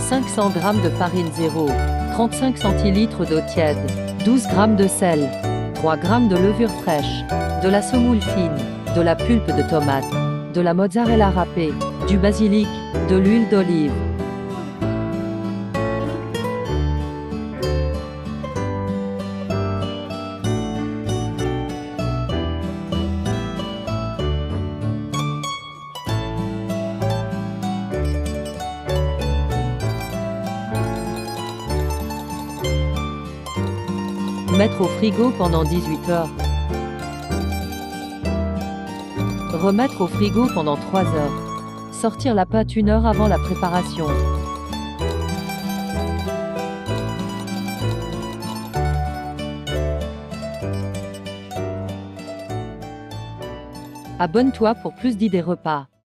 500 g de farine 0, 35 centilitres d'eau tiède, 12 g de sel, 3 g de levure fraîche, de la semoule fine, de la pulpe de tomate, de la mozzarella râpée, du basilic, de l'huile d'olive. Mettre au frigo pendant 18 heures. Remettre au frigo pendant 3 heures. Sortir la pâte 1 heure avant la préparation. Abonne-toi pour plus d'idées repas.